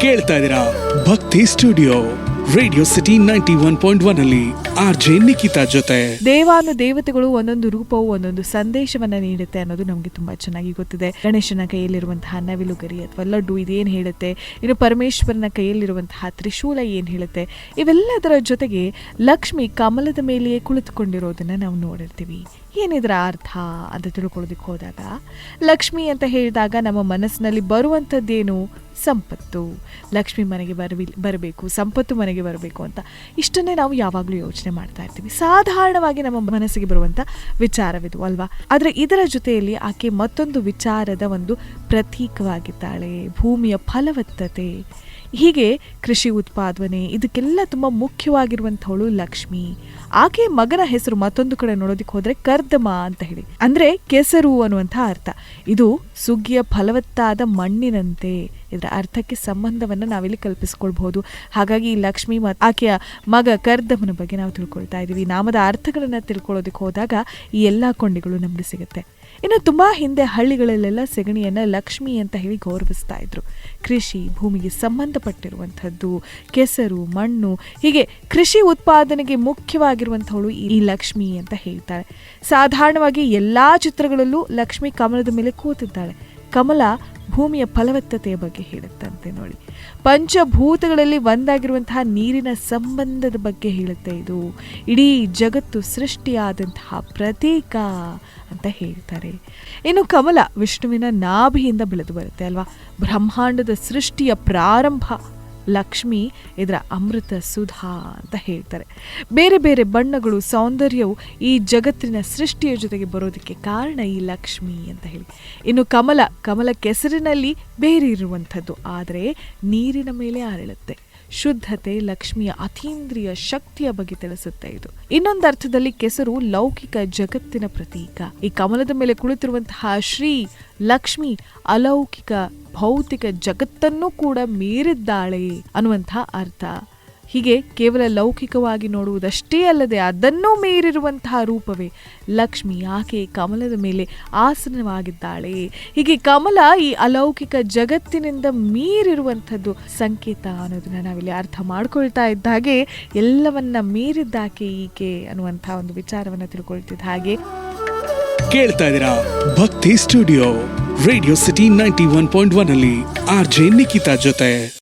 ಕೇಳ್ತಾ ಇದ್ದೀರಾ ಭಕ್ತಿ ಸ್ಟುಡಿಯೋ ರೇಡಿಯೋ ಸಿಟಿ 91.1 ಅಲ್ಲಿ ಆರ್ಜೆ ನಿಖಿತಾ ಜೊತೆ. ದೇವಾನುದೇವತೆಗಳು ಒಂದೊಂದು ರೂಪವು ಒಂದೊಂದು ಸಂದೇಶವನ್ನ ನೀಡುತ್ತೆ ಅನ್ನೋದು ನಮಗೆ ತುಂಬಾ ಚೆನ್ನಾಗಿ ಗೊತ್ತಿದೆ. ಗಣೇಶನ ಕೈಯಲ್ಲಿರುವಂತಹ ನವಿಲುಗರಿ ಅಥವಾ ಲಡ್ಡು ಇದೇನು ಹೇಳುತ್ತೆ, ಇನ್ನು ಪರಮೇಶ್ವರನ ಕೈಯಲ್ಲಿರುವಂತಹ ತ್ರಿಶೂಲ ಏನು ಹೇಳುತ್ತೆ, ಇವೆಲ್ಲದರ ಜೊತೆಗೆ ಲಕ್ಷ್ಮಿ ಕಮಲದ ಮೇಲೆಯೇ ಕುಳಿತುಕೊಂಡಿರೋದನ್ನ ನಾವು ನೋಡಿರ್ತೀವಿ. ಏನಿದ್ರ ಅರ್ಥ ಅಂತ ತಿಳ್ಕೊಳ್ಳೋದಕ್ಕೆ ಹೋದಾಗ, ಲಕ್ಷ್ಮಿ ಅಂತ ಹೇಳಿದಾಗ ನಮ್ಮ ಮನಸ್ಸಿನಲ್ಲಿ ಬರುವಂಥದ್ದೇನು? ಸಂಪತ್ತು. ಲಕ್ಷ್ಮಿ ಮನೆಗೆ ಬರಬೇಕು, ಸಂಪತ್ತು ಮನೆಗೆ ಬರಬೇಕು ಅಂತ ಇಷ್ಟನ್ನೇ ನಾವು ಯಾವಾಗಲೂ ಯೋಚನೆ ಮಾಡ್ತಾ ಇರ್ತೀವಿ. ಸಾಧಾರಣವಾಗಿ ನಮ್ಮ ಮನಸ್ಸಿಗೆ ಬರುವಂಥ ವಿಚಾರವಿದು ಅಲ್ವಾ? ಆದರೆ ಇದರ ಜೊತೆಯಲ್ಲಿ ಆಕೆ ಮತ್ತೊಂದು ವಿಚಾರದ ಒಂದು ಪ್ರತೀಕವಾಗಿದ್ದಾಳೆ, ಭೂಮಿಯ ಫಲವತ್ತತೆ. ಹೀಗೆ ಕೃಷಿ ಉತ್ಪಾದನೆ ಇದಕ್ಕೆಲ್ಲ ತುಂಬ ಮುಖ್ಯವಾಗಿರುವಂಥವಳು ಲಕ್ಷ್ಮಿ. ಆಕೆ ಮಗನ ಹೆಸರು ಮತ್ತೊಂದು ಕಡೆ ನೋಡೋದಕ್ಕೆ ಹೋದ್ರೆ ಕರ್ದಮ ಅಂತ ಹೇಳಿ, ಅಂದ್ರೆ ಕೆಸರು ಅನ್ನುವಂಥ ಅರ್ಥ. ಇದು ಸುಗ್ಗಿಯ ಫಲವತ್ತಾದ ಮಣ್ಣಿನಂತೆ. ಇದರ ಅರ್ಥಕ್ಕೆ ಸಂಬಂಧವನ್ನು ನಾವಿಲ್ಲಿ ಕಲ್ಪಿಸ್ಕೊಳ್ಬಹುದು. ಹಾಗಾಗಿ ಲಕ್ಷ್ಮಿ ಮತ್ತು ಆಕೆಯ ಮಗ ಕರ್ದಮನ ಬಗ್ಗೆ ನಾವು ತಿಳ್ಕೊಳ್ತಾ ಇದ್ದೀವಿ. ನಾಮದ ಅರ್ಥಗಳನ್ನ ತಿಳ್ಕೊಳ್ಳೋದಕ್ಕೆ ಹೋದಾಗ ಈ ಎಲ್ಲ ಕೊಂಡಿಗಳು ನಮ್ಗೆ ಸಿಗುತ್ತೆ. ಇನ್ನು ತುಂಬಾ ಹಿಂದೆ ಹಳ್ಳಿಗಳಲ್ಲೆಲ್ಲ ಸೆಗಣಿಯನ್ನ ಲಕ್ಷ್ಮಿ ಅಂತ ಹೇಳಿ ಗೌರವಿಸ್ತಾ ಇದ್ರು. ಕೃಷಿ, ಭೂಮಿಗೆ ಸಂಬಂಧಪಟ್ಟಿರುವಂಥದ್ದು, ಕೆಸರು, ಮಣ್ಣು, ಹೀಗೆ ಕೃಷಿ ಉತ್ಪಾದನೆಗೆ ಮುಖ್ಯವಾಗಿರುವಂಥವಳು ಈ ಲಕ್ಷ್ಮಿ ಅಂತ ಹೇಳ್ತಾರೆ. ಸಾಧಾರಣವಾಗಿ ಎಲ್ಲಾ ಚಿತ್ರಗಳಲ್ಲೂ ಲಕ್ಷ್ಮಿ ಕಮಲದ ಮೇಲೆ ಕೂತಿದ್ದಾಳೆ. ಕಮಲ ಭೂಮಿಯ ಫಲವತ್ತತೆಯ ಬಗ್ಗೆ ಹೇಳುತ್ತಂತೆ ನೋಡಿ. ಪಂಚಭೂತಗಳಲ್ಲಿ ಒಂದಾಗಿರುವಂತಹ ನೀರಿನ ಸಂಬಂಧದ ಬಗ್ಗೆ ಹೇಳುತ್ತೆ. ಇದು ಇಡೀ ಜಗತ್ತು ಸೃಷ್ಟಿಯಾದಂತಹ ಪ್ರತೀಕ ಅಂತ ಹೇಳ್ತಾರೆ. ಇನ್ನು ಕಮಲ ವಿಷ್ಣುವಿನ ನಾಭಿಯಿಂದ ಬೆಳೆದು ಬರುತ್ತೆ ಅಲ್ವಾ? ಬ್ರಹ್ಮಾಂಡದ ಸೃಷ್ಟಿಯ ಪ್ರಾರಂಭ ಲಕ್ಷ್ಮಿ, ಇದರ ಅಮೃತ ಸುಧಾ ಅಂತ ಹೇಳ್ತಾರೆ. ಬೇರೆ ಬೇರೆ ಬಣ್ಣಗಳು, ಸೌಂದರ್ಯವು ಈ ಜಗತ್ತಿನ ಸೃಷ್ಟಿಯ ಜೊತೆಗೆ ಬರೋದಕ್ಕೆ ಕಾರಣ ಈ ಲಕ್ಷ್ಮಿ ಅಂತ ಹೇಳಿ. ಇನ್ನು ಕಮಲ ಕೆಸರಿನಲ್ಲಿ ಬೇರೆ ಇರುವಂಥದ್ದು, ಆದರೆ ನೀರಿನ ಮೇಲೆ ಅರಳುತ್ತೆ. ಶುದ್ಧತೆ, ಲಕ್ಷ್ಮಿಯ ಅತೀಂದ್ರಿಯ ಶಕ್ತಿಯ ಬಗ್ಗೆ ತಿಳಿಸುತ್ತೆ ಇದು. ಇನ್ನೊಂದು ಅರ್ಥದಲ್ಲಿ ಕೆಸರು ಲೌಕಿಕ ಜಗತ್ತಿನ ಪ್ರತೀಕ. ಈ ಕಮಲದ ಮೇಲೆ ಕುಳಿತಿರುವಂತಹ ಶ್ರೀ ಲಕ್ಷ್ಮಿ ಅಲೌಕಿಕ ಭೌತಿಕ ಜಗತ್ತನ್ನು ಕೂಡ ಮೀರಿದ್ದಾಳೆ ಅನ್ನುವಂತಹ ಅರ್ಥ. ಹೀಗೆ ಕೇವಲ ಲೌಕಿಕವಾಗಿ ನೋಡುವುದಷ್ಟೇ ಅಲ್ಲದೆ ಅದನ್ನೂ ಮೀರಿರುವಂತಹ ರೂಪವೇ ಲಕ್ಷ್ಮಿ. ಆಕೆ ಕಮಲದ ಮೇಲೆ ಆಸನವಾಗಿದ್ದಾಳೆ. ಹೀಗೆ ಕಮಲ ಈ ಅಲೌಕಿಕ ಜಗತ್ತಿನಿಂದ ಮೀರಿರುವಂಥದ್ದು ಸಂಕೇತ ಅನ್ನೋದನ್ನ ನಾವಿಲ್ಲಿ ಅರ್ಥ ಮಾಡ್ಕೊಳ್ತಾ ಇದ್ದ ಹಾಗೆ ಎಲ್ಲವನ್ನ ಮೀರಿದ್ದಾಕೆ ಈಕೆ ಅನ್ನುವಂಥ ಒಂದು ವಿಚಾರವನ್ನ ತಿಳ್ಕೊಳ್ತಿದ್ದ ಹಾಗೆ ಕೇಳ್ತಾ ಇದ್ದೀರಾ ಭಕ್ತಿ ಸ್ಟುಡಿಯೋ ರೇಡಿಯೋ ಸಿಟಿ 91.1 ಅಲ್ಲಿ ಆರ್ಜೆ ನಿಖಿತಾ ಜೊತೆ.